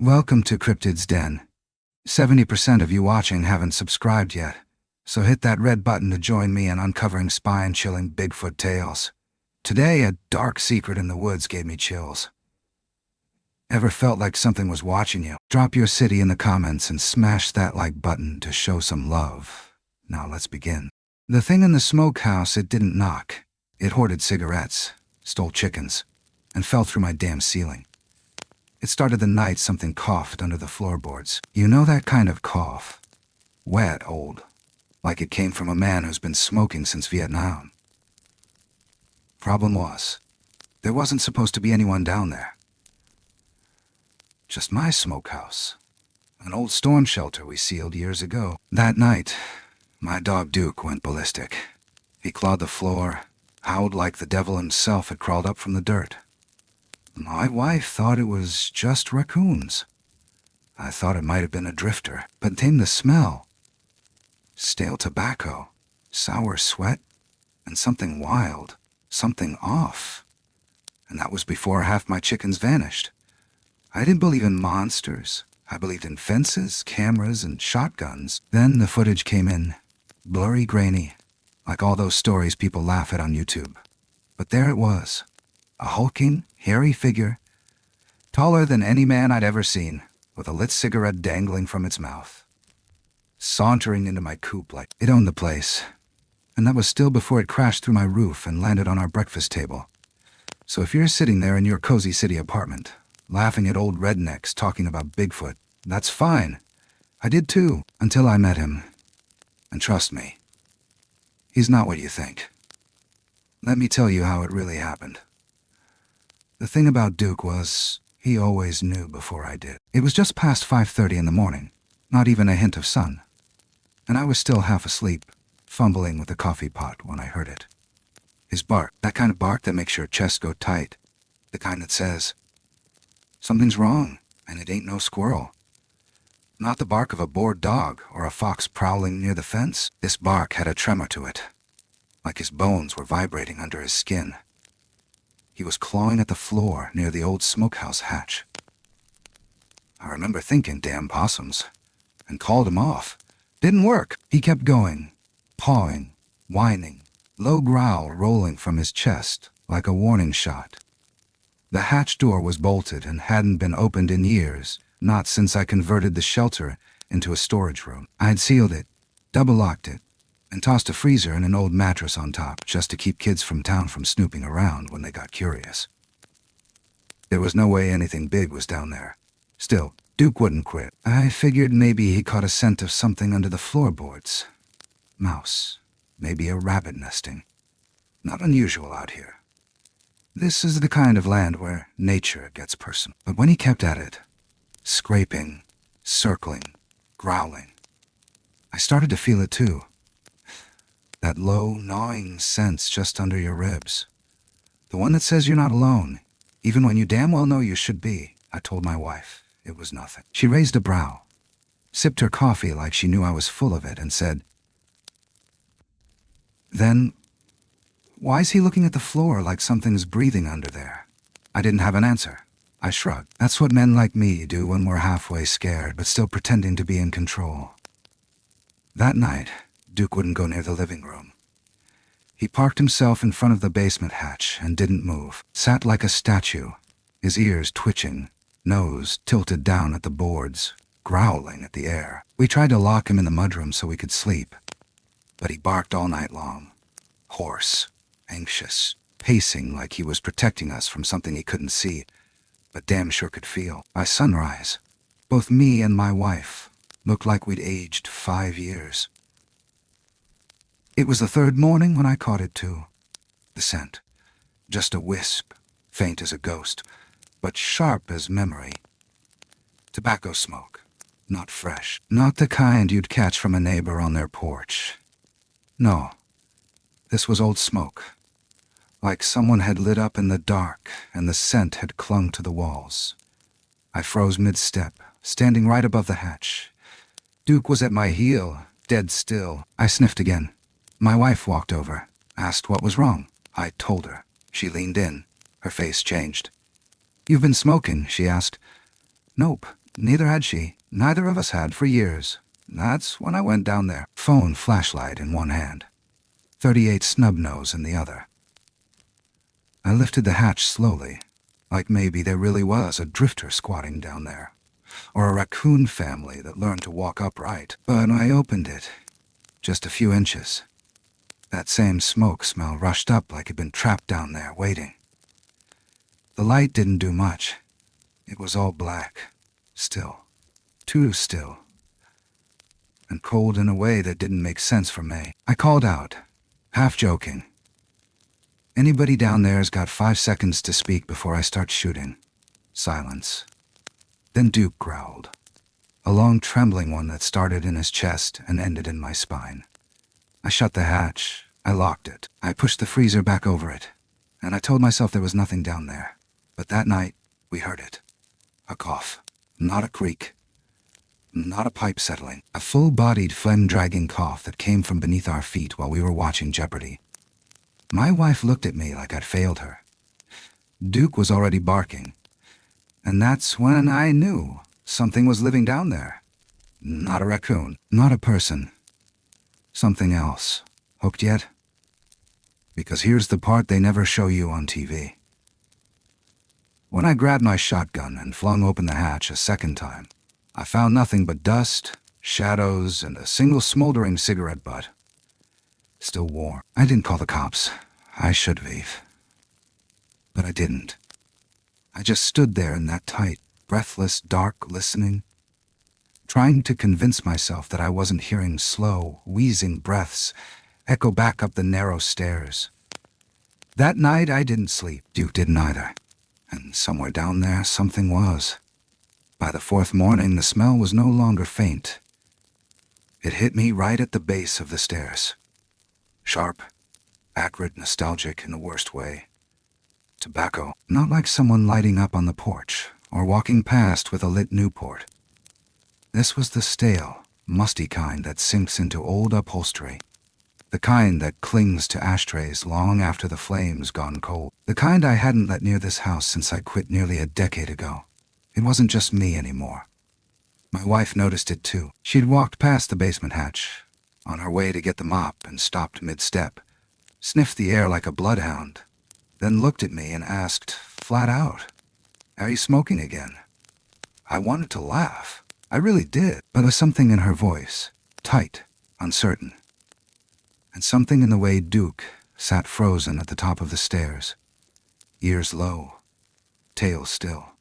Welcome to CRYPTID'S Den. 70% of you watching haven't subscribed yet, so hit that red button to join me in uncovering spine-chilling Bigfoot tales. Today, a dark secret in the woods gave me chills. Ever felt like something was watching you? Drop your city in the comments and smash that like button to show some love. Now let's begin. The thing in the smokehouse, it didn't knock. It hoarded cigarettes, stole chickens, and fell through my damn ceiling. It started the night something coughed under the floorboards. You know that kind of cough? Wet, old. Like it came from a man who's been smoking since Vietnam. Problem was, there wasn't supposed to be anyone down there. Just my smokehouse. An old storm shelter we sealed years ago. That night, my dog Duke went ballistic. He clawed the floor, howled like the devil himself had crawled up from the dirt. My wife thought it was just raccoons. I thought it might have been a drifter, but then the smell. Stale tobacco, sour sweat, and something wild, something off. And that was before half my chickens vanished. I didn't believe in monsters. I believed in fences, cameras, and shotguns. Then the footage came in, blurry, grainy, like all those stories people laugh at on YouTube. But there it was, a hulking, hairy figure, taller than any man I'd ever seen, with a lit cigarette dangling from its mouth, sauntering into my coop like it owned the place. And that was still before it crashed through my roof and landed on our breakfast table. So if you're sitting there in your cozy city apartment, laughing at old rednecks talking about Bigfoot, that's fine. I did too, until I met him. And trust me, he's not what you think. Let me tell you how it really happened. The thing about Duke was, he always knew before I did. It was just past 5:30 in the morning, not even a hint of sun. And I was still half asleep, fumbling with the coffee pot when I heard it. His bark, that kind of bark that makes your chest go tight, the kind that says, something's wrong, and it ain't no squirrel. Not the bark of a bored dog or a fox prowling near the fence. This bark had a tremor to it, like his bones were vibrating under his skin. He was clawing at the floor near the old smokehouse hatch. I remember thinking, damn possums, and called him off. Didn't work. He kept going, pawing, whining, low growl rolling from his chest like a warning shot. The hatch door was bolted and hadn't been opened in years, not since I converted the shelter into a storage room. I'd sealed it, double-locked it, and tossed a freezer and an old mattress on top just to keep kids from town from snooping around when they got curious. There was no way anything big was down there. Still, Duke wouldn't quit. I figured maybe he caught a scent of something under the floorboards. Mouse, maybe a rabbit nesting. Not unusual out here. This is the kind of land where nature gets personal. But when he kept at it, scraping, circling, growling, I started to feel it too. That low, gnawing sense just under your ribs. The one that says you're not alone, even when you damn well know you should be. I told my wife it was nothing. She raised a brow, sipped her coffee like she knew I was full of it, and said, "Then, why is he looking at the floor like something's breathing under there?" I didn't have an answer. I shrugged. That's what men like me do when we're halfway scared, but still pretending to be in control. That night, Duke wouldn't go near the living room. He parked himself in front of the basement hatch and didn't move. Sat like a statue, his ears twitching, nose tilted down at the boards, growling at the air. We tried to lock him in the mudroom so we could sleep, but he barked all night long. Hoarse, anxious, pacing like he was protecting us from something he couldn't see, but damn sure could feel. By sunrise, both me and my wife looked like we'd aged 5 years. It was the third morning when I caught it too. The scent, just a wisp, faint as a ghost, but sharp as memory. Tobacco smoke, not fresh, not the kind you'd catch from a neighbor on their porch. No, this was old smoke, like someone had lit up in the dark and the scent had clung to the walls. I froze mid-step, standing right above the hatch. Duke was at my heel, dead still. I sniffed again. My wife walked over, asked what was wrong. I told her. She leaned in. Her face changed. "You've been smoking?" she asked. "Nope, Neither had she. Neither of us had for years. That's when I went down there, phone flashlight in one hand, 38 snub nose in the other. I lifted the hatch slowly, like maybe there really was a drifter squatting down there, or a raccoon family that learned to walk upright. But I opened it, just a few inches. That same smoke smell rushed up like it'd been trapped down there, waiting. The light didn't do much. It was all black, still, too still, and cold in a way that didn't make sense for me. I called out, half joking, "Anybody down there's got 5 seconds to speak before I start shooting." Silence. Then Duke growled, a long trembling one that started in his chest and ended in my spine. I shut the hatch. I locked it. I pushed the freezer back over it, and I told myself there was nothing down there. But that night, we heard it. A cough. Not a creak. Not a pipe settling. A full-bodied, phlegm-dragging cough that came from beneath our feet while we were watching Jeopardy. My wife looked at me like I'd failed her. Duke was already barking. And that's when I knew something was living down there. Not a raccoon. Not a person. Something else. Hooked yet? Because here's the part they never show you on TV. When I grabbed my shotgun and flung open the hatch a second time, I found nothing but dust, shadows, and a single smoldering cigarette butt. Still warm. I didn't call the cops. I should have. But I didn't. I just stood there in that tight, breathless dark, listening, trying to convince myself that I wasn't hearing slow, wheezing breaths echo back up the narrow stairs. That night I didn't sleep. Duke didn't either. And somewhere down there something was. By the fourth morning, the smell was no longer faint. It hit me right at the base of the stairs. Sharp, acrid, nostalgic in the worst way. Tobacco, not like someone lighting up on the porch or walking past with a lit Newport. This was the stale, musty kind that sinks into old upholstery. The kind that clings to ashtrays long after the flame's gone cold. The kind I hadn't let near this house since I quit nearly a decade ago. It wasn't just me anymore. My wife noticed it too. She'd walked past the basement hatch, on her way to get the mop, and stopped mid-step, sniffed the air like a bloodhound, then looked at me and asked, flat out, "Are you smoking again?" I wanted to laugh. I really did, but there was something in her voice, tight, uncertain. And something in the way Duke sat frozen at the top of the stairs, ears low, tail still.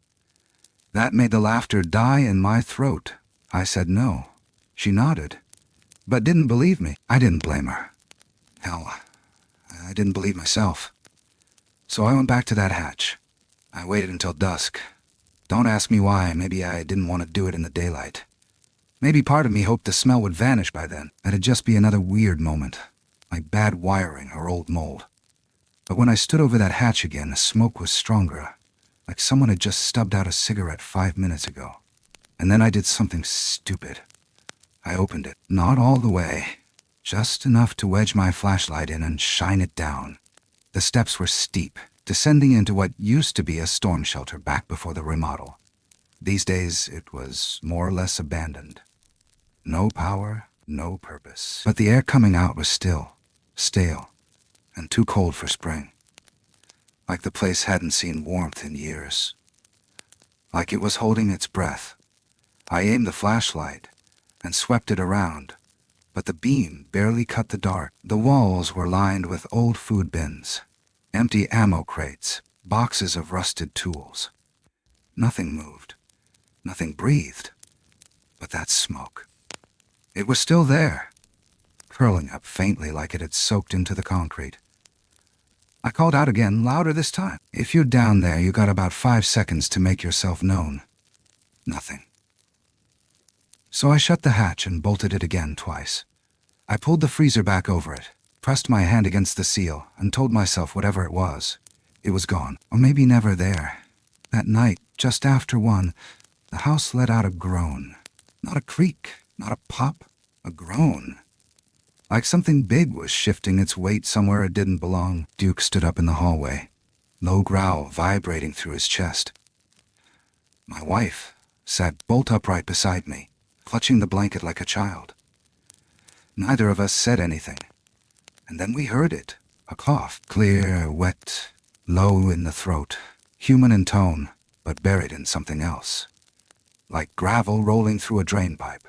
That made the laughter die in my throat. I said no. She nodded, but didn't believe me. I didn't blame her. Hell, I didn't believe myself. So I went back to that hatch. I waited until dusk. Don't ask me why. Maybe I didn't want to do it in the daylight. Maybe part of me hoped the smell would vanish by then. That'd just be another weird moment, like bad wiring or old mold. But when I stood over that hatch again, the smoke was stronger, like someone had just stubbed out a cigarette 5 minutes ago. And then I did something stupid. I opened it, not all the way, just enough to wedge my flashlight in and shine it down. The steps were steep, descending into what used to be a storm shelter back before the remodel. These days, it was more or less abandoned. No power, no purpose. But the air coming out was still, stale, and too cold for spring. Like the place hadn't seen warmth in years. Like it was holding its breath. I aimed the flashlight and swept it around, but the beam barely cut the dark. The walls were lined with old food bins, empty ammo crates, boxes of rusted tools. Nothing moved. Nothing breathed. But that smoke. It was still there, curling up faintly like it had soaked into the concrete. I called out again, louder this time. "If you're down there, you got about 5 seconds to make yourself known." Nothing. So I shut the hatch and bolted it again twice. I pulled the freezer back over it, pressed my hand against the seal, and told myself whatever it was gone, or maybe never there. That night, just after 1, the house let out a groan. Not a creak, not a pop, a groan. Like something big was shifting its weight somewhere it didn't belong. Duke stood up in the hallway, low growl vibrating through his chest. My wife sat bolt upright beside me, clutching the blanket like a child. Neither of us said anything. And then we heard it. A cough, clear, wet, low in the throat, human in tone, but buried in something else. Like gravel rolling through a drain pipe.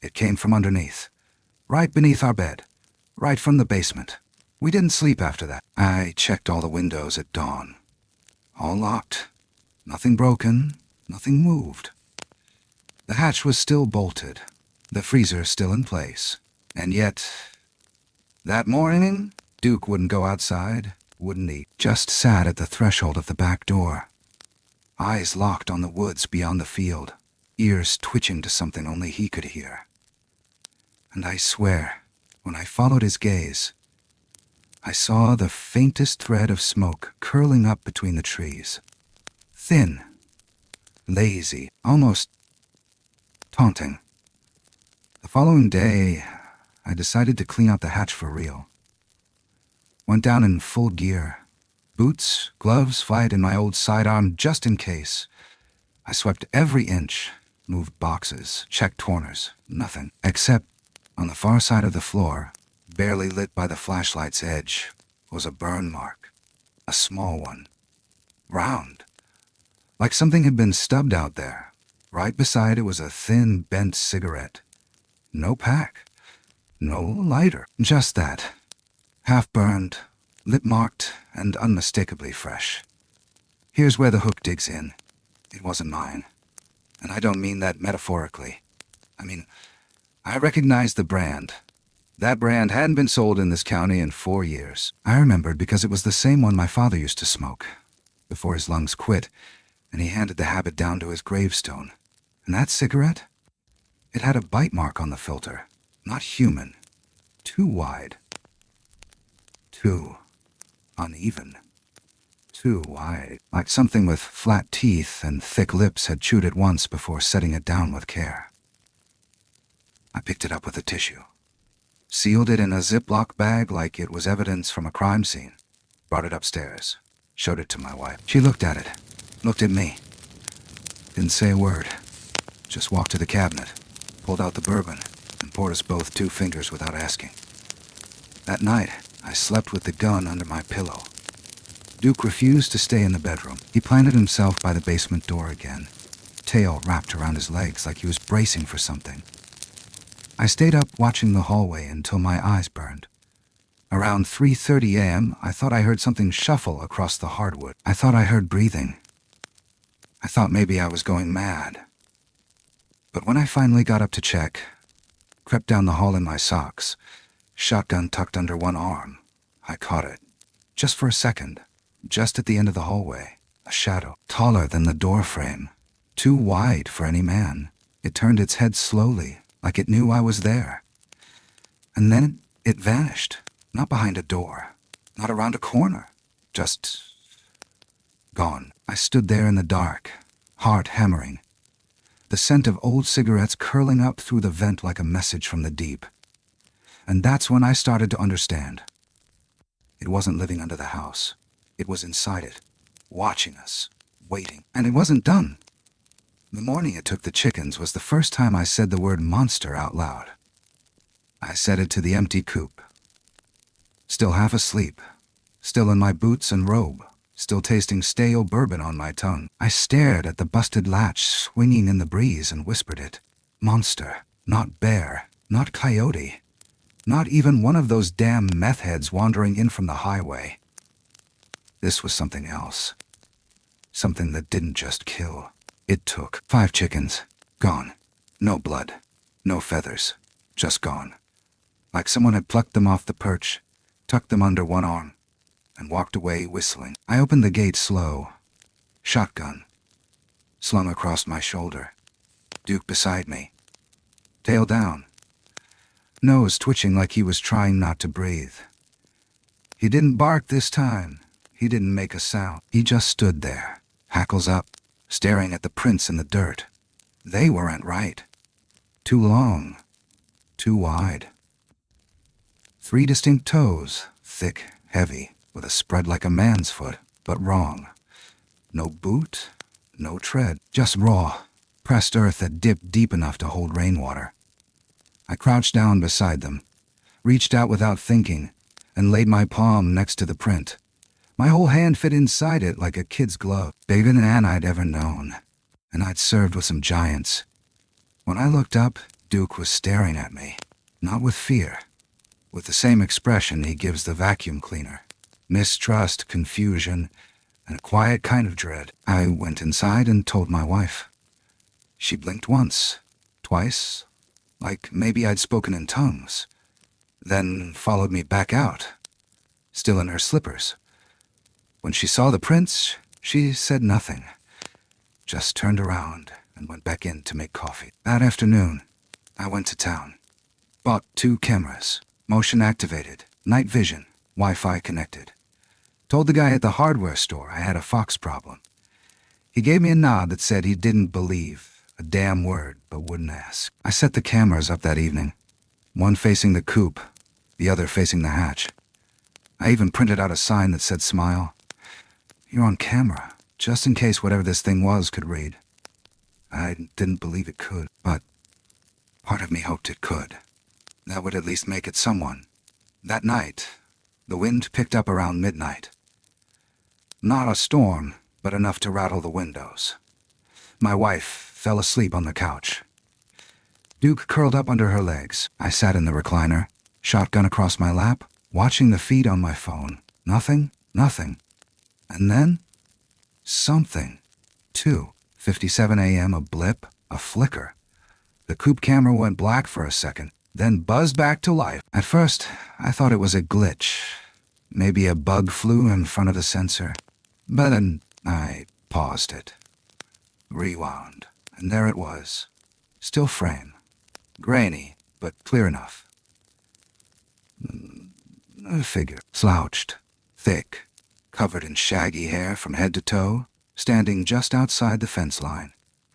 It came from underneath, right beneath our bed, right from the basement. We didn't sleep after that. I checked all the windows at dawn. All locked. Nothing broken, nothing moved. The hatch was still bolted, the freezer still in place. And yet, that morning, Duke wouldn't go outside, wouldn't eat, just sat at the threshold of the back door. Eyes locked on the woods beyond the field, ears twitching to something only he could hear. And I swear, when I followed his gaze, I saw the faintest thread of smoke curling up between the trees. Thin, lazy, almost taunting. The following day, I decided to clean out the hatch for real. Went down in full gear. Boots, gloves, flight, and my old sidearm just in case. I swept every inch, moved boxes, checked corners, nothing. Except on the far side of the floor, barely lit by the flashlight's edge, was a burn mark. A small one. Round. Like something had been stubbed out there. Right beside it was a thin, bent cigarette. No pack. No lighter. Just that. Half-burned, lip-marked, and unmistakably fresh. Here's where the hook digs in. It wasn't mine. And I don't mean that metaphorically. I recognized the brand. That brand hadn't been sold in this county in 4 years. I remembered because it was the same one my father used to smoke, before his lungs quit, and he handed the habit down to his gravestone. And that cigarette? It had a bite mark on the filter. Not human. Too wide. Too uneven. Too wide. Like something with flat teeth and thick lips had chewed it once before setting it down with care. I picked it up with a tissue. Sealed it in a Ziploc bag like it was evidence from a crime scene. Brought it upstairs. Showed it to my wife. She looked at it. Looked at me. Didn't say a word. Just walked to the cabinet. Pulled out the bourbon and poured us both 2 fingers without asking. That night, I slept with the gun under my pillow. Duke refused to stay in the bedroom. He planted himself by the basement door again, tail wrapped around his legs like he was bracing for something. I stayed up watching the hallway until my eyes burned. Around 3:30 a.m., I thought I heard something shuffle across the hardwood. I thought I heard breathing. I thought maybe I was going mad. But when I finally got up to check, crept down the hall in my socks, shotgun tucked under one arm, I caught it. Just for a second, just at the end of the hallway, a shadow, taller than the door frame, too wide for any man. It turned its head slowly, like it knew I was there. And then it vanished, not behind a door, not around a corner, just gone. I stood there in the dark, heart hammering, the scent of old cigarettes curling up through the vent like a message from the deep. And that's when I started to understand. It wasn't living under the house. It was inside it, watching us, waiting. And it wasn't done. The morning it took the chickens was the first time I said the word monster out loud. I said it to the empty coop. Still half asleep, still in my boots and robe, still tasting stale bourbon on my tongue. I stared at the busted latch swinging in the breeze and whispered it. Monster, not bear, not coyote, not even one of those damn meth heads wandering in from the highway. This was something else. Something that didn't just kill. It took 5 chickens. Gone. No blood. No feathers. Just gone. Like someone had plucked them off the perch, tucked them under one arm, and walked away whistling. I opened the gate slow. Shotgun. Slung across my shoulder. Duke beside me. Tail down. Nose twitching like he was trying not to breathe. He didn't bark this time. He didn't make a sound. He just stood there, hackles up, staring at the prints in the dirt. They weren't right. Too long. Too wide. 3 distinct toes, thick, heavy, with a spread like a man's foot, but wrong. No boot, no tread, just raw, pressed earth that dipped deep enough to hold rainwater. I crouched down beside them, reached out without thinking, and laid my palm next to the print. My whole hand fit inside it like a kid's glove, bigger than I'd ever known, and I'd served with some giants. When I looked up, Duke was staring at me, not with fear, with the same expression he gives the vacuum cleaner. Mistrust, confusion, and a quiet kind of dread. I went inside and told my wife. She blinked once, twice, like maybe I'd spoken in tongues, then followed me back out, still in her slippers. When she saw the prints, she said nothing, just turned around and went back in to make coffee. That afternoon, I went to town, bought 2 cameras, motion activated, night vision, Wi-Fi connected. Told the guy at the hardware store I had a fox problem. He gave me a nod that said he didn't believe a damn word but wouldn't ask. I set the cameras up that evening, one facing the coop, the other facing the hatch. I even printed out a sign that said "Smile. You're on camera," just in case whatever this thing was could read. I didn't believe it could, but part of me hoped it could. That would at least make it someone. That night, the wind picked up around midnight. Not a storm, but enough to rattle the windows. My wife fell asleep on the couch. Duke curled up under her legs. I sat in the recliner, shotgun across my lap, watching the feed on my phone. Nothing. And then, something. 2:57 a.m., a blip, a flicker. The coop camera went black for a second, then buzzed back to life. At first, I thought it was a glitch. Maybe a bug flew in front of the sensor. But then I paused it, rewound, and there it was. Still frame. Grainy, but clear enough. A figure, slouched, thick, covered in shaggy hair from head to toe, standing just outside the fence line.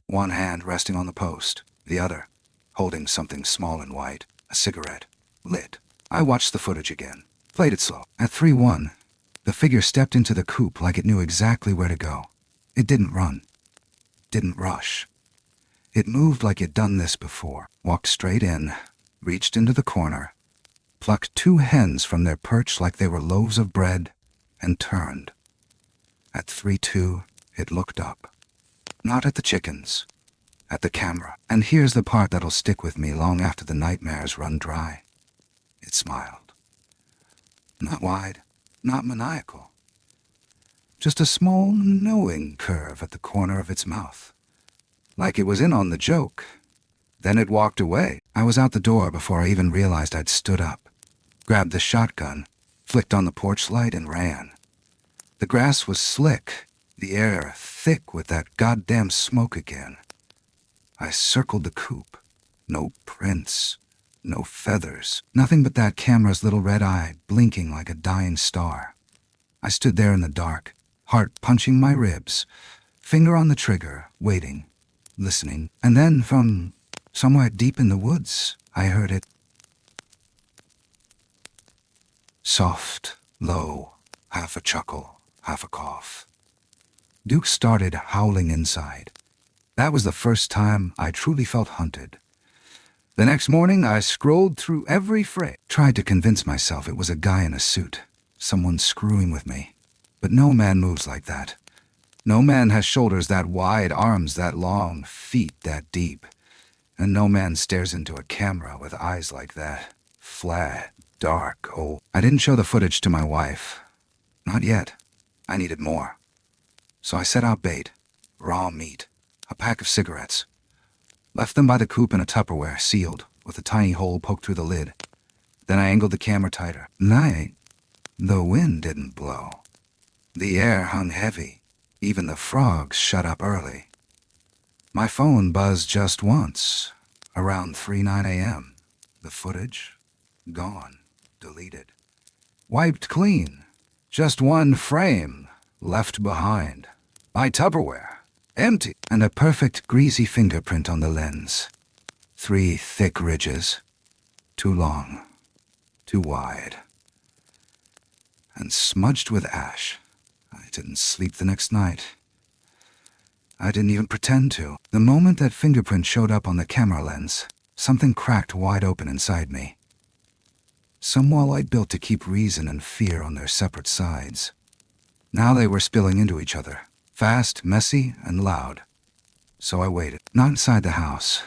One hand resting on the post, the other holding something small and white, a cigarette, lit. I watched the footage again, played it slow. At 3:01, the figure stepped into the coop like it knew exactly where to go. It didn't run, didn't rush. It moved like it'd done this before, walked straight in, reached into the corner, plucked 2 hens from their perch like they were loaves of bread, and turned. At 3:02, it looked up. Not at the chickens, at the camera. And here's the part that'll stick with me long after the nightmares run dry. It smiled. Not wide, not maniacal. Just a small, knowing curve at the corner of its mouth. Like it was in on the joke. Then it walked away. I was out the door before I even realized I'd stood up, grabbed the shotgun, flicked on the porch light, and ran. The grass was slick, the air thick with that goddamn smoke again. I circled the coop. No prints, no feathers, nothing but that camera's little red eye blinking like a dying star. I stood there in the dark, heart punching my ribs, finger on the trigger, waiting, listening. And then from somewhere deep in the woods, I heard it. Soft, low, half a chuckle, half a cough. Duke started howling inside. That was the first time I truly felt hunted. The next morning, I scrolled through every frame, tried to convince myself it was a guy in a suit, someone screwing with me. But no man moves like that. No man has shoulders that wide, arms that long, feet that deep. And no man stares into a camera with eyes like that. Flat, dark, oh. I didn't show the footage to my wife. Not yet. I needed more. So I set out bait, raw meat, a pack of cigarettes. Left them by the coop in a Tupperware, sealed, with a tiny hole poked through the lid. Then I angled the camera tighter. Night. The wind didn't blow. The air hung heavy. Even the frogs shut up early. My phone buzzed just once, around 3:09 a.m. The footage, gone, deleted. Wiped clean. Just one frame left behind. My Tupperware, empty, and a perfect greasy fingerprint on the lens. 3 thick ridges, too long, too wide, and smudged with ash. I didn't sleep the next night. I didn't even pretend to. The moment that fingerprint showed up on the camera lens, something cracked wide open inside me. Some wall I'd built to keep reason and fear on their separate sides. Now they were spilling into each other, fast, messy, and loud. So I waited. Not inside the house.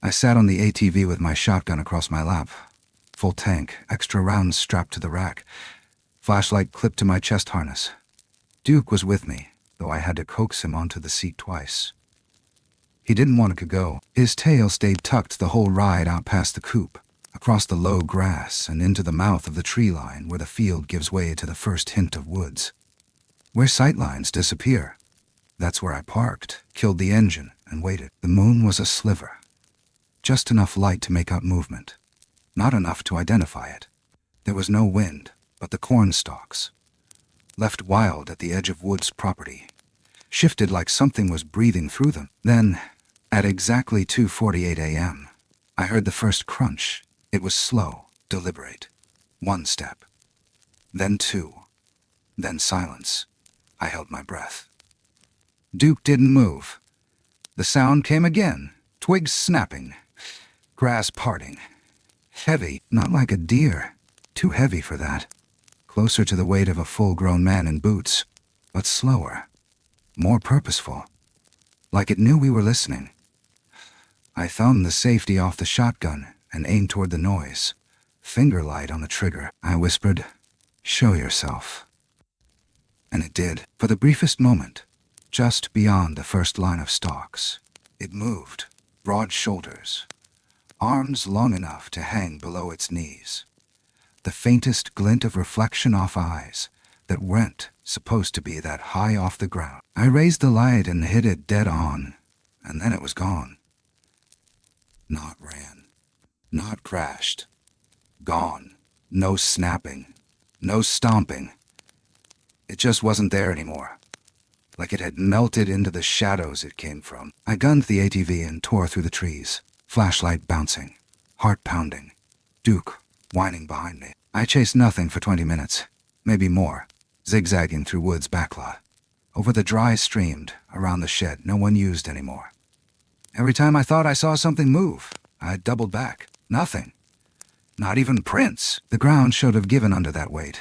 I sat on the ATV with my shotgun across my lap. Full tank, extra rounds strapped to the rack. Flashlight clipped to my chest harness. Duke was with me, though I had to coax him onto the seat twice. He didn't want to go. His tail stayed tucked the whole ride out past the coop, across the low grass and into the mouth of the tree line where the field gives way to the first hint of woods. Where sightlines disappear. That's where I parked, killed the engine, and waited. The moon was a sliver. Just enough light to make out movement. Not enough to identify it. There was no wind, but the corn stalks, left wild at the edge of Wood's property, shifted like something was breathing through them. Then, at exactly 2:48 a.m., I heard the first crunch. It was slow, deliberate. 1 step. Then 2. Then silence. I held my breath. Duke didn't move. The sound came again. Twigs snapping. Grass parting. Heavy, not like a deer. Too heavy for that. Closer to the weight of a full-grown man in boots, but slower. More purposeful. Like it knew we were listening. I thumbed the safety off the shotgun and aimed toward the noise. Finger light on the trigger. I whispered, "Show yourself." And it did. For the briefest moment, just beyond the first line of stalks, it moved. Broad shoulders. Arms long enough to hang below its knees. The faintest glint of reflection off eyes that weren't supposed to be that high off the ground. I raised the light and hit it dead on, and then it was gone. Not ran. Not crashed. Gone. No snapping. No stomping. It just wasn't there anymore. Like it had melted into the shadows it came from. I gunned the ATV and tore through the trees. Flashlight bouncing. Heart pounding. Duke whining behind me. I chased nothing for 20 minutes. Maybe more. Zigzagging through Wood's backlot. Over the dry stream, around the shed no one used anymore. Every time I thought I saw something move, I doubled back. Nothing. Not even prints. The ground should have given under that weight.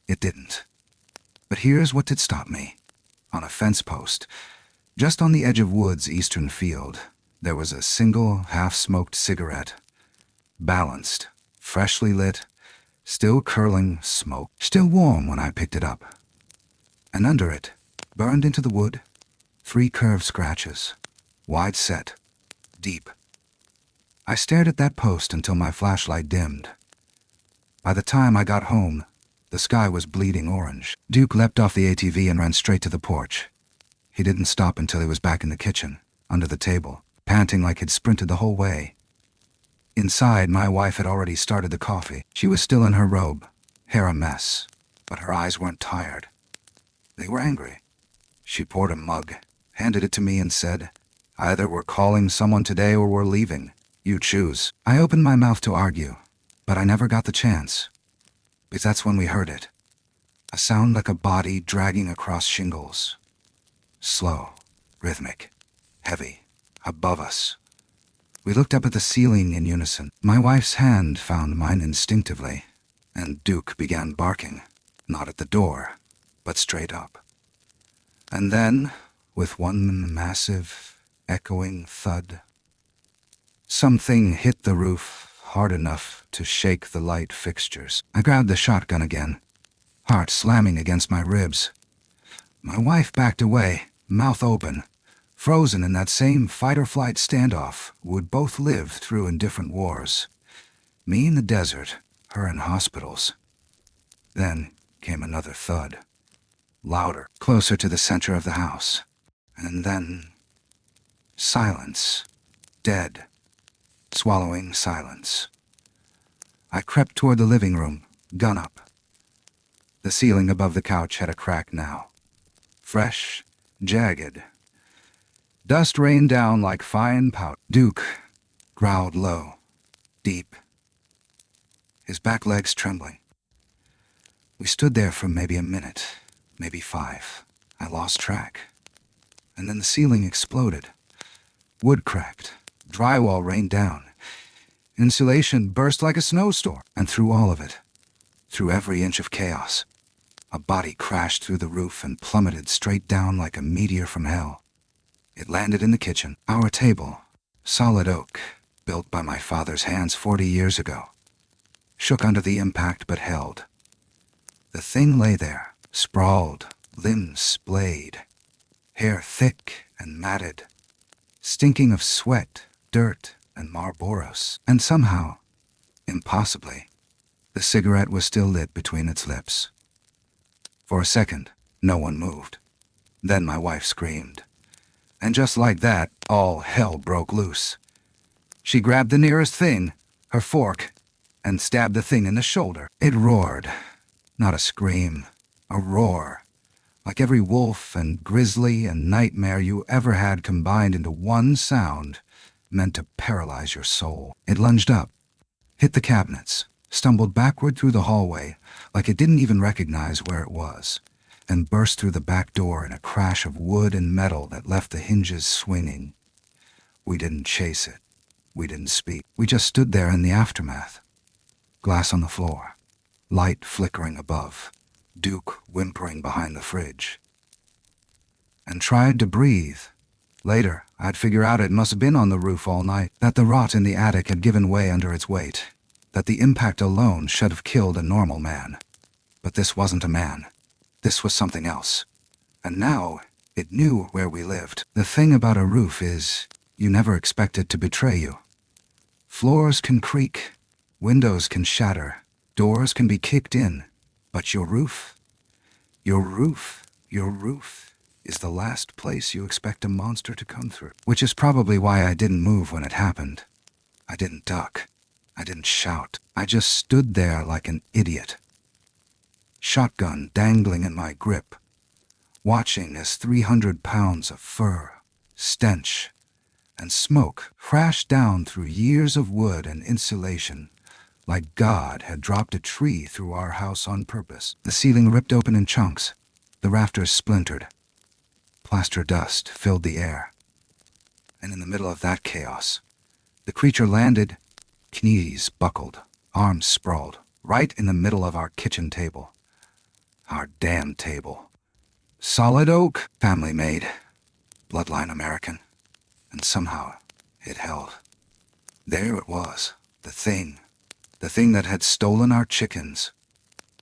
It didn't. But here's what did stop me. On a fence post, just on the edge of Wood's eastern field, there was a single half-smoked cigarette. Balanced, freshly lit, still curling smoke. Still warm when I picked it up. And under it, burned into the wood, 3 curved scratches. Wide set. Deep. I stared at that post until my flashlight dimmed. By the time I got home, the sky was bleeding orange. Duke leapt off the ATV and ran straight to the porch. He didn't stop until he was back in the kitchen, under the table, panting like he'd sprinted the whole way. Inside, my wife had already started the coffee. She was still in her robe, hair a mess, but her eyes weren't tired. They were angry. She poured a mug, handed it to me and said, "Either we're calling someone today or we're leaving. You choose." I opened my mouth to argue, but I never got the chance. Because that's when we heard it. A sound like a body dragging across shingles. Slow, rhythmic, heavy, above us. We looked up at the ceiling in unison. My wife's hand found mine instinctively, and Duke began barking, not at the door, but straight up. And then, with one massive, echoing thud, something hit the roof hard enough to shake the light fixtures. I grabbed the shotgun again, heart slamming against my ribs. My wife backed away, mouth open, frozen in that same fight-or-flight standoff we'd both lived through in different wars. Me in the desert, her in hospitals. Then came another thud. Louder, closer to the center of the house. And then silence. Dead. Swallowing silence. I crept toward the living room, gun up. The ceiling above the couch had a crack now. Fresh, jagged. Dust rained down like fine powder. Duke growled low, deep, his back legs trembling. We stood there for maybe a minute, maybe 5. I lost track. and then the ceiling exploded. Wood cracked, drywall rained down, insulation burst like a snowstorm, and through all of it, through every inch of chaos, a body crashed through the roof and plummeted straight down like a meteor from hell. It landed in the kitchen. Our table, solid oak, built by my father's hands 40 years ago, shook under the impact but held. The thing lay there, sprawled, limbs splayed, hair thick and matted, stinking of sweat, dirt, and Marlboros. And somehow, impossibly, the cigarette was still lit between its lips. For a second, no one moved. Then my wife screamed. And just like that, all hell broke loose. She grabbed the nearest thing, her fork, and stabbed the thing in the shoulder. It roared. Not a scream, a roar. Like every wolf and grizzly and nightmare you ever had combined into one sound, meant to paralyze your soul. It lunged up, hit the cabinets, stumbled backward through the hallway like it didn't even recognize where it was, and burst through the back door in a crash of wood and metal that left the hinges swinging. We didn't chase it. We didn't speak. We just stood there in the aftermath. Glass on the floor, light flickering above, Duke whimpering behind the fridge. And tried to breathe. Later, I'd figure out it must have been on the roof all night, that the rot in the attic had given way under its weight, that the impact alone should have killed a normal man. But this wasn't a man. This was something else. And now, it knew where we lived. The thing about a roof is, you never expect it to betray you. Floors can creak, windows can shatter, doors can be kicked in, but your roof is the last place you expect a monster to come through. Which is probably why I didn't move when it happened. I didn't duck. I didn't shout. I just stood there like an idiot. Shotgun dangling in my grip, watching as 300 pounds of fur, stench, and smoke crashed down through years of wood and insulation, like God had dropped a tree through our house on purpose. The ceiling ripped open in chunks. The rafters splintered. Plaster dust filled the air. And in the middle of that chaos, the creature landed, knees buckled, arms sprawled, right in the middle of our kitchen table. Our damn table. Solid oak, family made, bloodline American. And somehow it held. There it was, the thing that had stolen our chickens,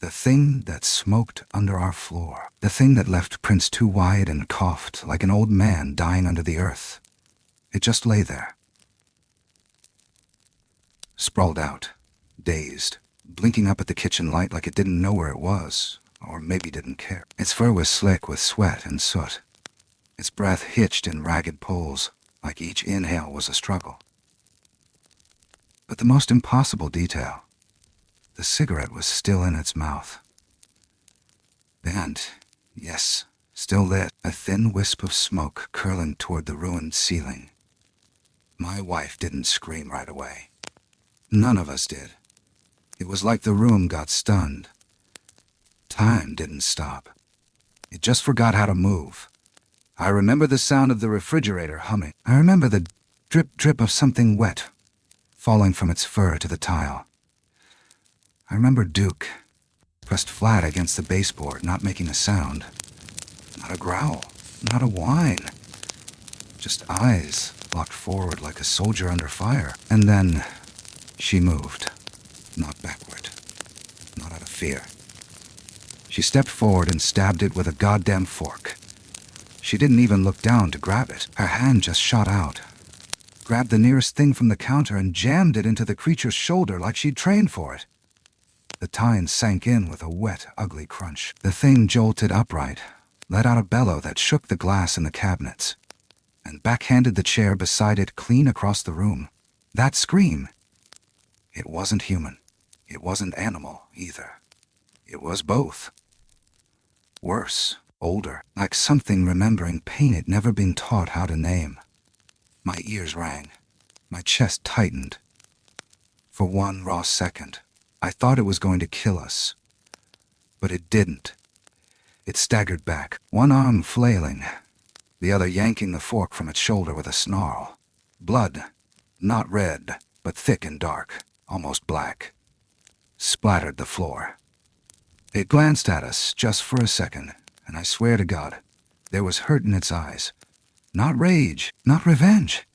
the thing that smoked under our floor, the thing that left prints too wide and coughed like an old man dying under the earth. It just lay there, sprawled out, dazed, blinking up at the kitchen light like it didn't know where it was, or maybe didn't care. Its fur was slick with sweat and soot. Its breath hitched in ragged pulls, like each inhale was a struggle. But the most impossible detail, the cigarette was still in its mouth. And, yes, still lit, a thin wisp of smoke curling toward the ruined ceiling. My wife didn't scream right away. None of us did. It was like the room got stunned. Time didn't stop. It just forgot how to move. I remember the sound of the refrigerator humming. I remember the drip of something wet falling from its fur to the tile. I remember Duke, pressed flat against the baseboard, not making a sound. Not a growl, not a whine. Just eyes locked forward like a soldier under fire. And then she moved, not backward, not out of fear. She stepped forward and stabbed it with a goddamn fork. She didn't even look down to grab it. Her hand just shot out, grabbed the nearest thing from the counter and jammed it into the creature's shoulder like she'd trained for it. The tine sank in with a wet, ugly crunch. The thing jolted upright, let out a bellow that shook the glass in the cabinets, and backhanded the chair beside it clean across the room. That scream! It wasn't human. It wasn't animal, either. It was both. Worse, older, like something remembering pain it never been taught how to name. My ears rang. My chest tightened. For one raw second, I thought it was going to kill us. But it didn't. It staggered back, one arm flailing, the other yanking the fork from its shoulder with a snarl. Blood, not red, but thick and dark, almost black, splattered the floor. It glanced at us just for a second, and I swear to God, there was hurt in its eyes. Not rage, not revenge.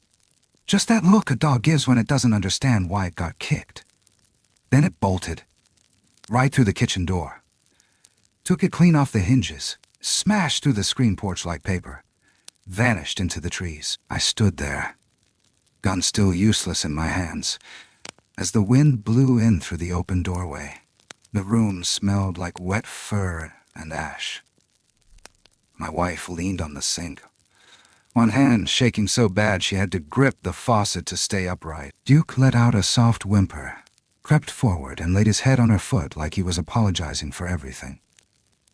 Just that look a dog gives when it doesn't understand why it got kicked. Then it bolted, right through the kitchen door. Took it clean off the hinges, smashed through the screen porch like paper, vanished into the trees. I stood there, gun still useless in my hands, as the wind blew in through the open doorway. The room smelled like wet fur and ash. My wife leaned on the sink, one hand shaking so bad she had to grip the faucet to stay upright. Duke let out a soft whimper, crept forward, and laid his head on her foot like he was apologizing for everything.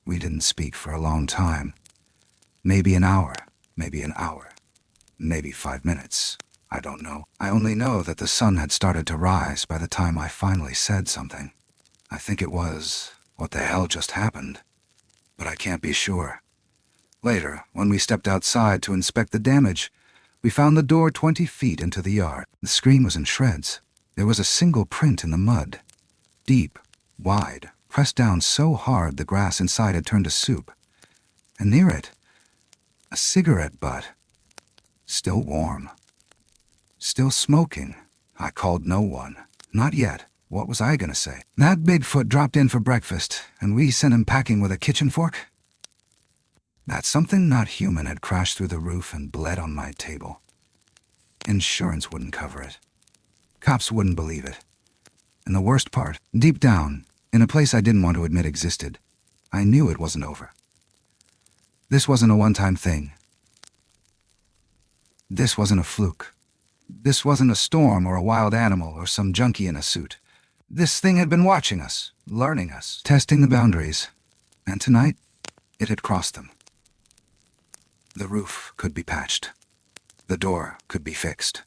We didn't speak for a long time. Maybe an hour, maybe 5 minutes. I don't know. I only know that the sun had started to rise by the time I finally said something. I think it was, "What the hell just happened?" But I can't be sure. Later, when we stepped outside to inspect the damage, we found the door 20 feet into the yard. The screen was in shreds. There was a single print in the mud. Deep, wide, pressed down so hard the grass inside had turned to soup. And near it, a cigarette butt. Still warm. Still smoking. I called no one. Not yet. What was I gonna say? That Bigfoot dropped in for breakfast, and we sent him packing with a kitchen fork? That something not human had crashed through the roof and bled on my table. Insurance wouldn't cover it. Cops wouldn't believe it. And the worst part, deep down, in a place I didn't want to admit existed, I knew it wasn't over. This wasn't a one-time thing. This wasn't a fluke. This wasn't a storm or a wild animal or some junkie in a suit. This thing had been watching us, learning us, testing the boundaries. And tonight, it had crossed them. The roof could be patched. The door could be fixed.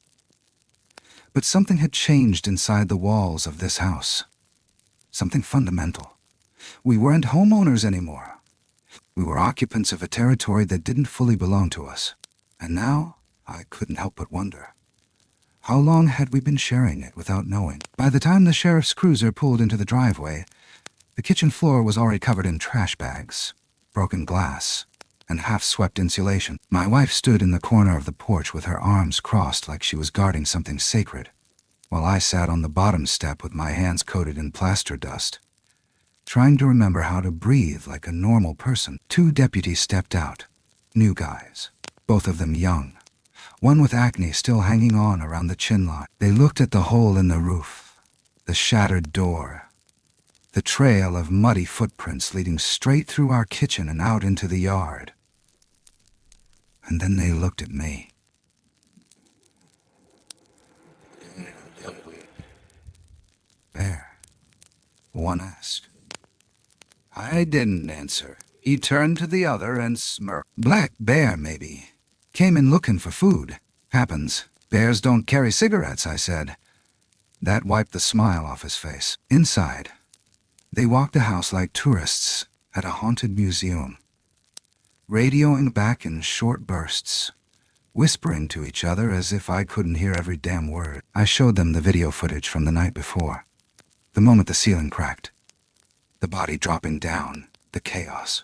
But something had changed inside the walls of this house. Something fundamental. We weren't homeowners anymore. We were occupants of a territory that didn't fully belong to us. And now, I couldn't help but wonder. How long had we been sharing it without knowing? By the time the sheriff's cruiser pulled into the driveway, the kitchen floor was already covered in trash bags, broken glass, and half-swept insulation. My wife stood in the corner of the porch with her arms crossed like she was guarding something sacred, while I sat on the bottom step with my hands coated in plaster dust, trying to remember how to breathe like a normal person. 2 deputies stepped out, new guys, both of them young, one with acne still hanging on around the chin line. They looked at the hole in the roof, the shattered door, the trail of muddy footprints leading straight through our kitchen and out into the yard. And then they looked at me. Bear? One asked. I didn't answer. He turned to the other and smirked. Black bear, maybe. Came in looking for food. Happens. Bears don't carry cigarettes, I said. That wiped the smile off his face. Inside, they walked the house like tourists at a haunted museum, radioing back in short bursts, whispering to each other as if I couldn't hear every damn word. I showed them the video footage from the night before. The moment the ceiling cracked, the body dropping down, the chaos.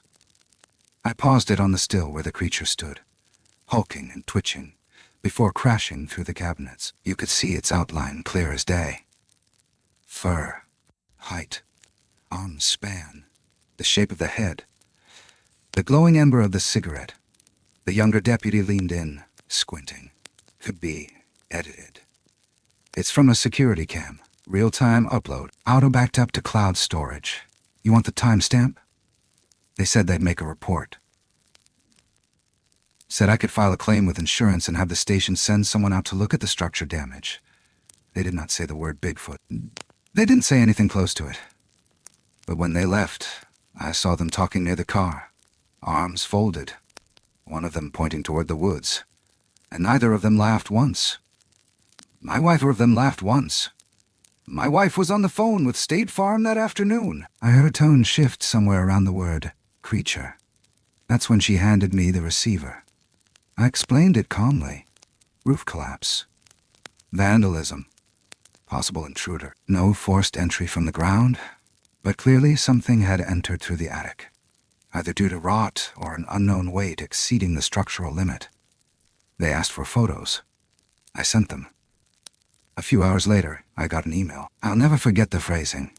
I paused it on the still where the creature stood, hulking and twitching, before crashing through the cabinets. You could see its outline clear as day. Fur, height, arm span, the shape of the head, the glowing ember of the cigarette. The younger deputy leaned in, squinting. Could be edited. It's from a security cam. Real-time upload. Auto backed up to cloud storage. You want the timestamp? They said they'd make a report. Said I could file a claim with insurance and have the station send someone out to look at the structure damage. They did not say the word Bigfoot. They didn't say anything close to it. But when they left, I saw them talking near the car, arms folded, one of them pointing toward the woods, and neither of them laughed once. My wife was on the phone with State Farm that afternoon. I heard a tone shift somewhere around the word creature. That's when she handed me the receiver. I explained it calmly. Roof collapse. Vandalism. Possible intruder. No forced entry from the ground, but clearly something had entered through the attic, either due to rot or an unknown weight exceeding the structural limit. They asked for photos. I sent them. A few hours later, I got an email. I'll never forget the phrasing.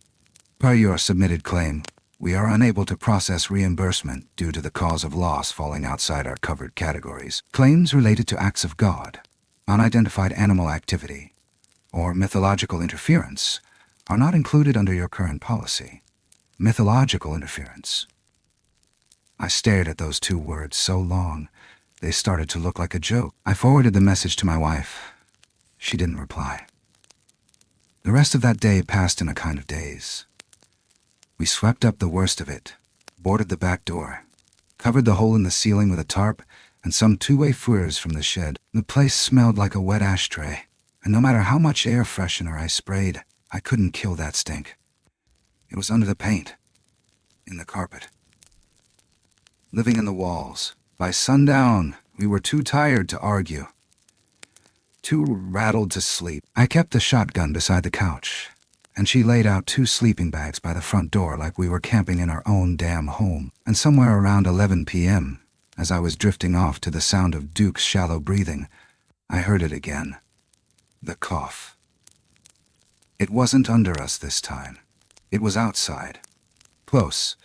Per your submitted claim, we are unable to process reimbursement due to the cause of loss falling outside our covered categories. Claims related to acts of God, unidentified animal activity, or mythological interference are not included under your current policy. Mythological interference. I stared at those two words so long, they started to look like a joke. I forwarded the message to my wife. She didn't reply. The rest of that day passed in a kind of daze. We swept up the worst of it, boarded the back door, covered the hole in the ceiling with a tarp and some two-way fours from the shed. The place smelled like a wet ashtray, and no matter how much air freshener I sprayed, I couldn't kill that stink. It was under the paint, in the carpet, living in the walls. By sundown, we were too tired to argue, too rattled to sleep. I kept the shotgun beside the couch, and she laid out 2 sleeping bags by the front door like we were camping in our own damn home. And somewhere around 11 p.m., as I was drifting off to the sound of Duke's shallow breathing, I heard it again. The cough. It wasn't under us this time. It was outside. Close.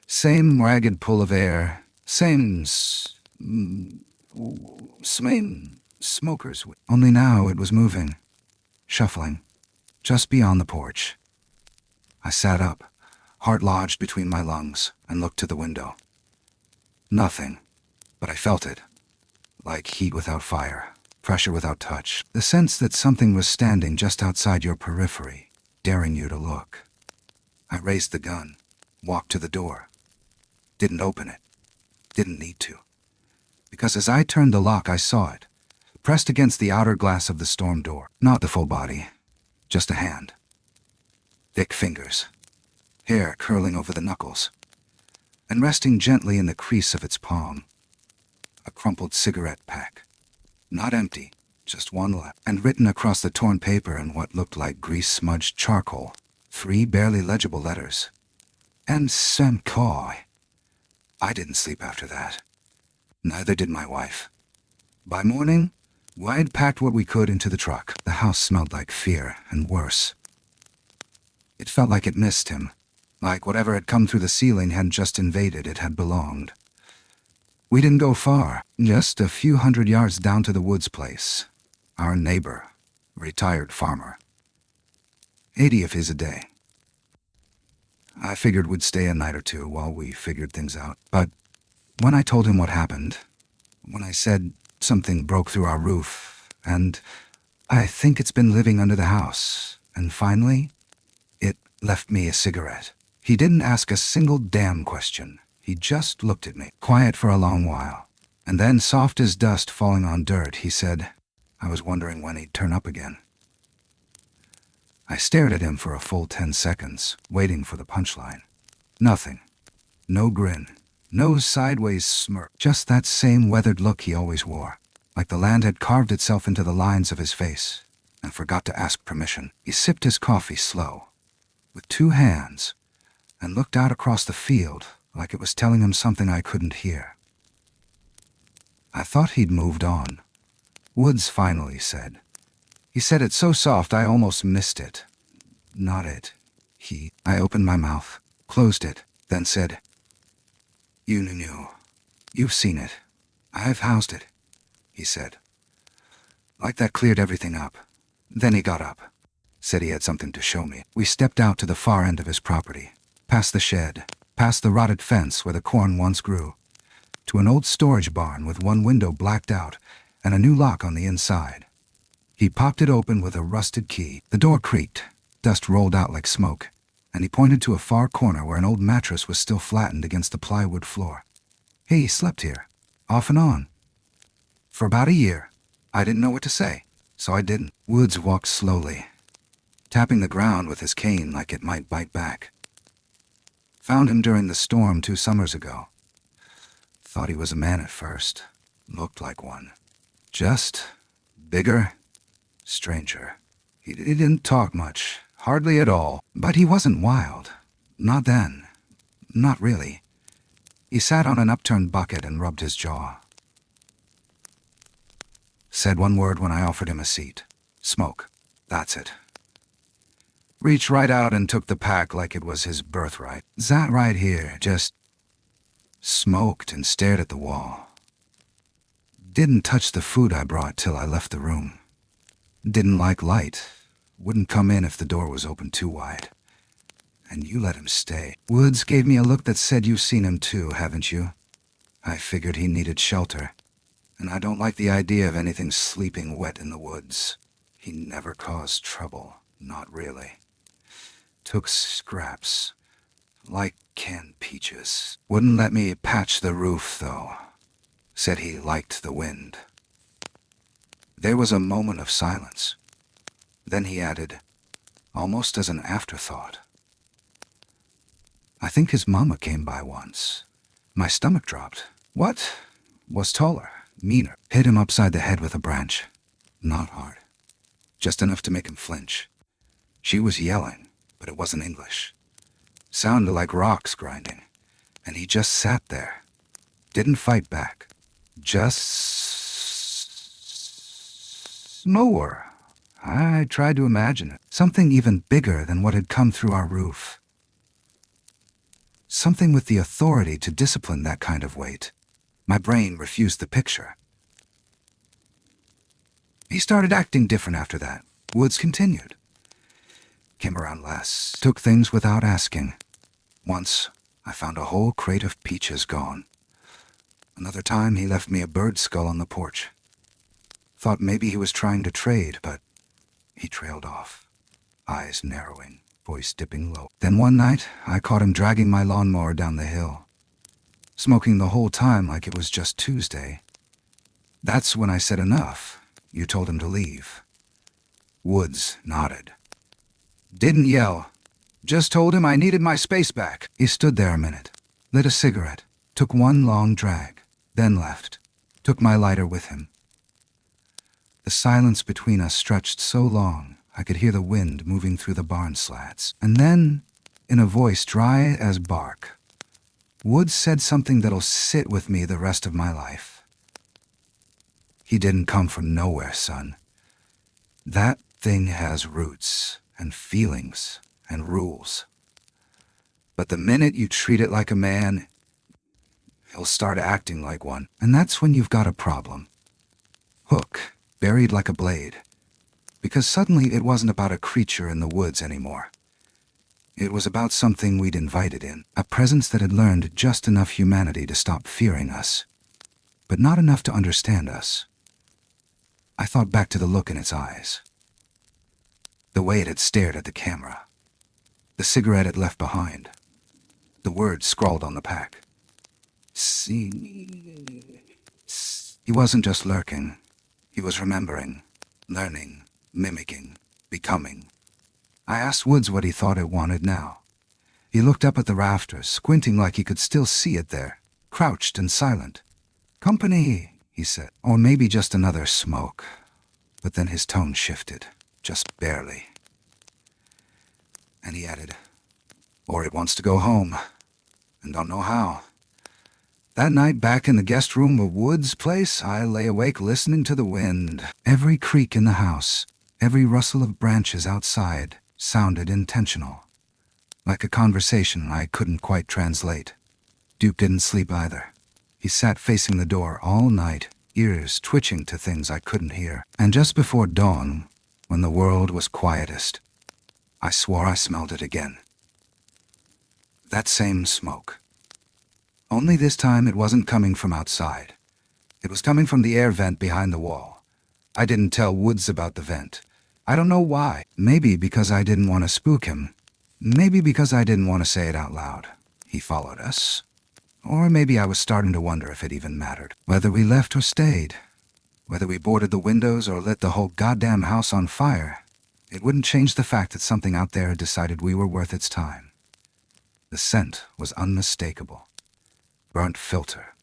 Same ragged pull of air. Same smokers. Only now it was moving. Shuffling. Just beyond the porch. I sat up, heart lodged between my lungs, and looked to the window. Nothing. But I felt it. Like heat without fire. Pressure without touch. The sense that something was standing just outside your periphery, daring you to look. I raised the gun, walked to the door. Didn't open it. Didn't need to. Because as I turned the lock, I saw it, pressed against the outer glass of the storm door. Not the full body, just a hand. Thick fingers, hair curling over the knuckles, and resting gently in the crease of its palm. A crumpled cigarette pack. Not empty, just one left, and written across the torn paper in what looked like grease-smudged charcoal, 3 barely legible letters. And Sam Coy. I didn't sleep after that. Neither did my wife. By morning, I'd packed what we could into the truck. The house smelled like fear, and worse. It felt like it missed him, like whatever had come through the ceiling hadn't just invaded, it had belonged. We didn't go far, just a few hundred yards down to the Woods place. Our neighbor, retired farmer. 80 of his a day. I figured we'd stay a night or two while we figured things out. But when I told him what happened, when I said something broke through our roof, and I think it's been living under the house, and finally, it left me a cigarette. He didn't ask a single damn question. He just looked at me, quiet for a long while. And then, soft as dust falling on dirt, he said, I was wondering when he'd turn up again. I stared at him for a full 10 seconds, waiting for the punchline. Nothing. No grin. No sideways smirk. Just that same weathered look he always wore, like the land had carved itself into the lines of his face, and forgot to ask permission. He sipped his coffee slow, with 2 hands, and looked out across the field, like it was telling him something I couldn't hear. I thought he'd moved on. Woods finally said. He said it so soft I almost missed it. Not it. I opened my mouth, closed it, then said, You knew. You've seen it. I've housed it, he said. Like that cleared everything up. Then he got up, said he had something to show me. We stepped out to the far end of his property, past the shed, past the rotted fence where the corn once grew, to an old storage barn with one window blacked out and a new lock on the inside. He popped it open with a rusted key. The door creaked, dust rolled out like smoke, and he pointed to a far corner where an old mattress was still flattened against the plywood floor. He slept here, off and on. For about a year. I didn't know what to say, so I didn't. Woods walked slowly, tapping the ground with his cane like it might bite back. Found him during the storm 2 summers ago. Thought he was a man at first. Looked like one. Just bigger, stranger. He didn't talk much, hardly at all, but he wasn't wild. Not then. Not really. He sat on an upturned bucket and rubbed his jaw. Said one word when I offered him a seat. Smoke. That's it. Reached right out and took the pack like it was his birthright. Sat right here, just smoked and stared at the wall. Didn't touch the food I brought till I left the room. Didn't like light. Wouldn't come in if the door was open too wide. And you let him stay. Woods gave me a look that said you've seen him too, haven't you? I figured he needed shelter. And I don't like the idea of anything sleeping wet in the woods. He never caused trouble. Not really. Took scraps. Like canned peaches. Wouldn't let me patch the roof, though. Said he liked the wind. There was a moment of silence. Then he added, almost as an afterthought, I think his mama came by once. My stomach dropped. What? Was taller, meaner. Hit him upside the head with a branch. Not hard. Just enough to make him flinch. She was yelling, but it wasn't English. Sounded like rocks grinding. And he just sat there. Didn't fight back. Just slower. I tried to imagine it. Something even bigger than what had come through our roof. Something with the authority to discipline that kind of weight. My brain refused the picture. He started acting different after that. Woods continued. Came around less. Took things without asking. Once, I found a whole crate of peaches gone. Another time, he left me a bird skull on the porch. Thought maybe he was trying to trade, but he trailed off. Eyes narrowing, voice dipping low. Then one night, I caught him dragging my lawnmower down the hill. Smoking the whole time like it was just Tuesday. That's when I said enough. You told him to leave. Woods nodded. Didn't yell. Just told him I needed my space back. He stood there a minute, lit a cigarette, took one long drag, then left. Took my lighter with him. The silence between us stretched so long, I could hear the wind moving through the barn slats. And then, in a voice dry as bark, Woods said something that'll sit with me the rest of my life. He didn't come from nowhere, son. That thing has roots and feelings and rules. But the minute you treat it like a man, he'll start acting like one. And that's when you've got a problem. Hook, buried like a blade. Because suddenly it wasn't about a creature in the woods anymore. It was about something we'd invited in, a presence that had learned just enough humanity to stop fearing us, but not enough to understand us. I thought back to the look in its eyes, the way it had stared at the camera, the cigarette it left behind, the words scrawled on the pack. See, he wasn't just lurking, he was remembering, learning, mimicking, becoming. I asked Woods what he thought it wanted now. He looked up at the rafters, squinting like he could still see it there, crouched and silent. Company, he said, or maybe just another smoke. But then his tone shifted, just barely. And he added, or it wants to go home, and don't know how. That night back in the guest room of Woods' place, I lay awake listening to the wind. Every creak in the house, every rustle of branches outside sounded intentional, like a conversation I couldn't quite translate. Duke didn't sleep either. He sat facing the door all night, ears twitching to things I couldn't hear. And just before dawn, when the world was quietest, I swore I smelled it again. That same smoke. Only this time it wasn't coming from outside. It was coming from the air vent behind the wall. I didn't tell Woods about the vent. I don't know why. Maybe because I didn't want to spook him. Maybe because I didn't want to say it out loud. He followed us. Or maybe I was starting to wonder if it even mattered. Whether we left or stayed, whether we boarded the windows or lit the whole goddamn house on fire, it wouldn't change the fact that something out there had decided we were worth its time. The scent was unmistakable. Burnt filter.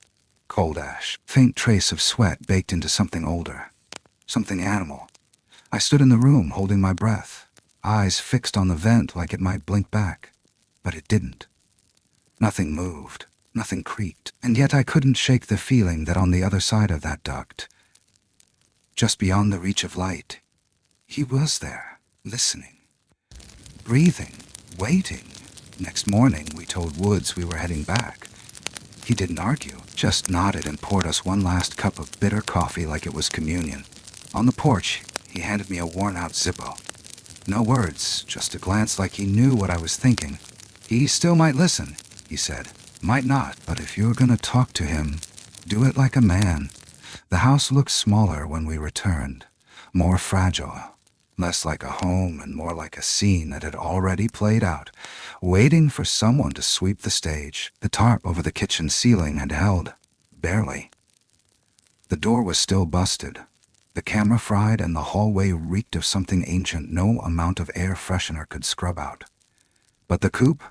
Cold ash. Faint trace of sweat baked into something older. Something animal. I stood in the room, holding my breath, eyes fixed on the vent like it might blink back. But it didn't. Nothing moved. Nothing creaked. And yet I couldn't shake the feeling that on the other side of that duct, just beyond the reach of light, he was there, listening, breathing, waiting. Next morning, we told Woods we were heading back. He didn't argue, just nodded and poured us one last cup of bitter coffee like it was communion. On the porch, he handed me a worn-out Zippo. No words, just a glance like he knew what I was thinking. He still might listen, he said. Might not, but if you're gonna talk to him, do it like a man. The house looked smaller when we returned, more fragile, less like a home and more like a scene that had already played out, waiting for someone to sweep the stage. The tarp over the kitchen ceiling had held, barely. The door was still busted, the camera fried, and the hallway reeked of something ancient no amount of air freshener could scrub out. But the coop,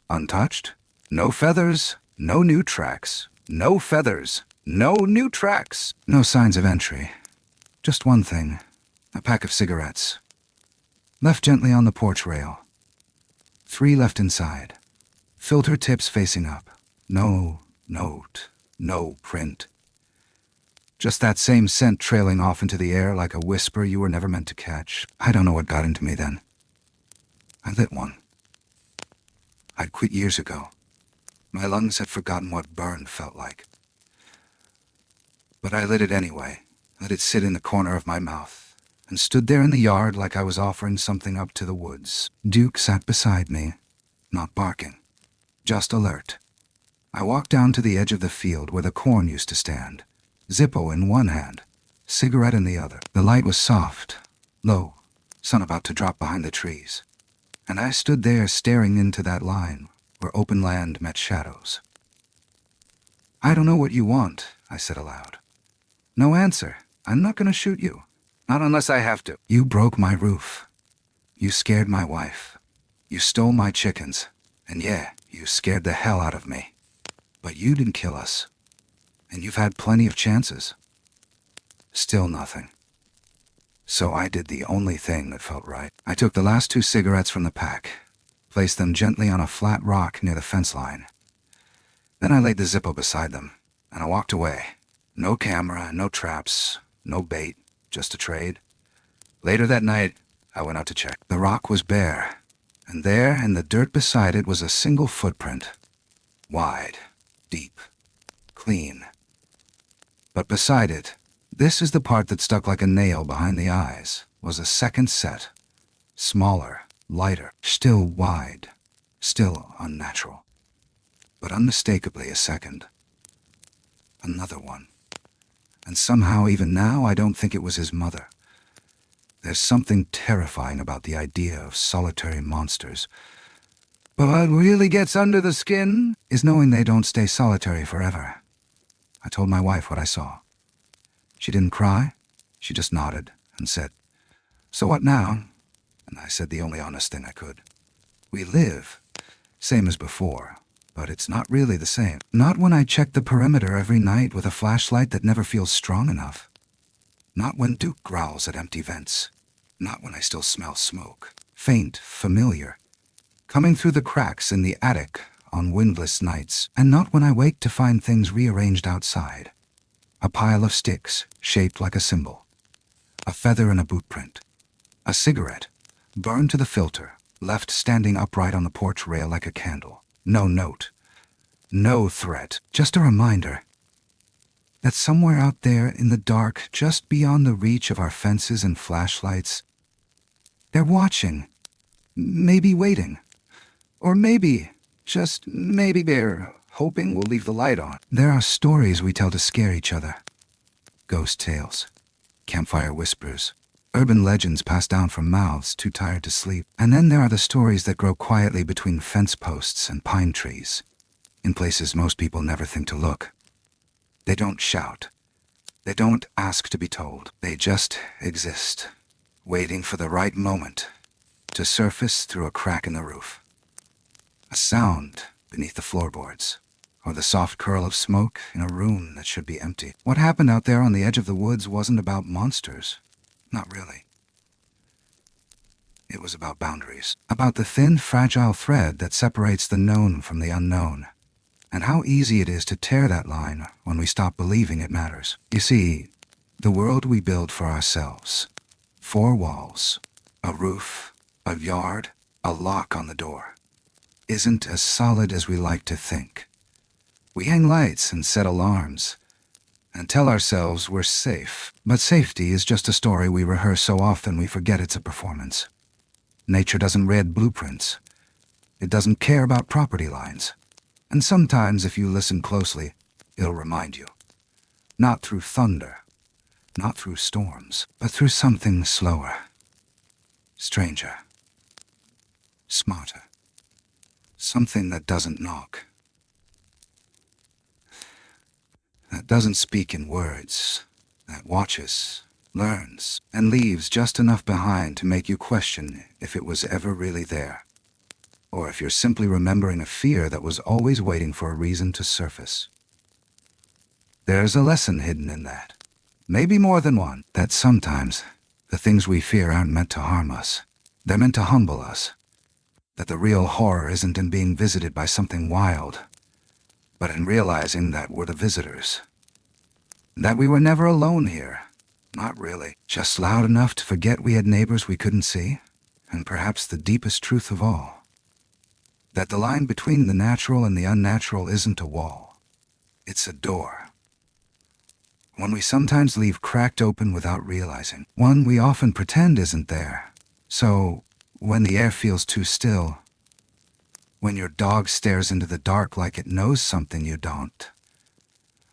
untouched, no feathers, no new tracks, no feathers, no new tracks, no signs of entry. Just one thing, a pack of cigarettes, left gently on the porch rail. 3 left inside, filter tips facing up. No note, no print. Just that same scent trailing off into the air like a whisper you were never meant to catch. I don't know what got into me then. I lit one. I'd quit years ago. My lungs had forgotten what burn felt like. But I lit it anyway, let it sit in the corner of my mouth, and stood there in the yard like I was offering something up to the woods. Duke sat beside me, not barking, just alert. I walked down to the edge of the field where the corn used to stand, Zippo in one hand, cigarette in the other. The light was soft, low, sun about to drop behind the trees, and I stood there staring into that line where open land met shadows. I don't know what you want, I said aloud. No answer. I'm not going to shoot you. Not unless I have to. You broke my roof. You scared my wife. You stole my chickens. And yeah, you scared the hell out of me. But you didn't kill us. And you've had plenty of chances. Still nothing. So I did the only thing that felt right. I took the last 2 cigarettes from the pack, placed them gently on a flat rock near the fence line. Then I laid the Zippo beside them, and I walked away. No camera, no traps, no bait, just a trade. Later that night, I went out to check. The rock was bare, and there in the dirt beside it was a single footprint. Wide, deep, clean. But beside it, this is the part that stuck like a nail behind the eyes, was a second set. Smaller, lighter, still wide, still unnatural. But unmistakably a second. Another one. And somehow, even now, I don't think it was his mother. There's something terrifying about the idea of solitary monsters. But what really gets under the skin is knowing they don't stay solitary forever. I told my wife what I saw. She didn't cry. She just nodded and said, "So what now?" And I said the only honest thing I could. We live, same as before. But it's not really the same. Not when I check the perimeter every night with a flashlight that never feels strong enough. Not when Duke growls at empty vents. Not when I still smell smoke. Faint, familiar. Coming through the cracks in the attic on windless nights. And not when I wake to find things rearranged outside. A pile of sticks, shaped like a symbol. A feather in a boot print. A cigarette, burned to the filter, left standing upright on the porch rail like a candle. No note, no threat, just a reminder that somewhere out there in the dark, just beyond the reach of our fences and flashlights, they're watching, maybe waiting, or maybe, just maybe they're hoping we'll leave the light on. There are stories we tell to scare each other. Ghost tales, campfire whispers, urban legends passed down from mouths too tired to sleep. And then there are the stories that grow quietly between fence posts and pine trees, in places most people never think to look. They don't shout. They don't ask to be told. They just exist, waiting for the right moment to surface through a crack in the roof. A sound beneath the floorboards. or the soft curl of smoke in a room that should be empty. What happened out there on the edge of the woods wasn't about monsters. Not really. It was about boundaries, about the thin, fragile thread that separates the known from the unknown, and how easy it is to tear that line when we stop believing it matters. You see, the world we build for ourselves, 4 walls, a roof, a yard, a lock on the door, isn't as solid as we like to think. We hang lights and set alarms and tell ourselves we're safe, but safety is just a story we rehearse so often we forget it's a performance. Nature doesn't read blueprints. It doesn't care about property lines. And sometimes, if you listen closely, it'll remind you. Not through thunder, not through storms, but through something slower, stranger, smarter. Something that doesn't knock. That doesn't speak in words. That watches, learns, and leaves just enough behind to make you question if it was ever really there, or if you're simply remembering a fear that was always waiting for a reason to surface. There's a lesson hidden in that, maybe more than one, that sometimes the things we fear aren't meant to harm us. They're meant to humble us. That the real horror isn't in being visited by something wild, but in realizing that we're the visitors. That we were never alone here. Not really. Just loud enough to forget we had neighbors we couldn't see. And perhaps the deepest truth of all, that the line between the natural and the unnatural isn't a wall. It's a door. One we sometimes leave cracked open without realizing. One we often pretend isn't there. So, when the air feels too still, when your dog stares into the dark like it knows something you don't,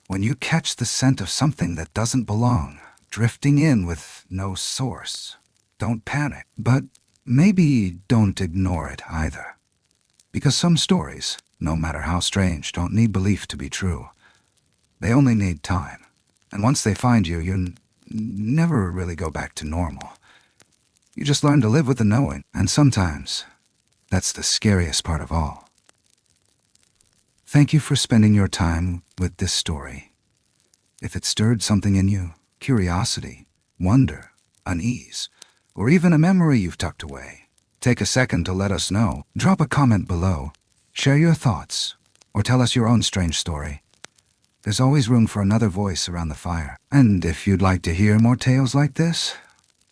when you catch the scent of something that doesn't belong, drifting in with no source, don't panic, but maybe don't ignore it either. Because some stories, no matter how strange, don't need belief to be true. They only need time. And once they find you, you never really go back to normal. You just learn to live with the knowing, and sometimes that's the scariest part of all. Thank you for spending your time with this story. If it stirred something in you, curiosity, wonder, unease, or even a memory you've tucked away, take a second to let us know. Drop a comment below, share your thoughts, or tell us your own strange story. There's always room for another voice around the fire. And if you'd like to hear more tales like this,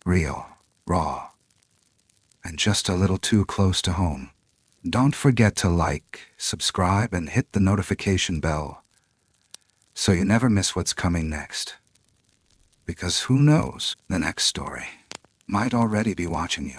real, raw, and just a little too close to home, don't forget to like, subscribe, and hit the notification bell so you never miss what's coming next. Because who knows, the next story might already be watching you.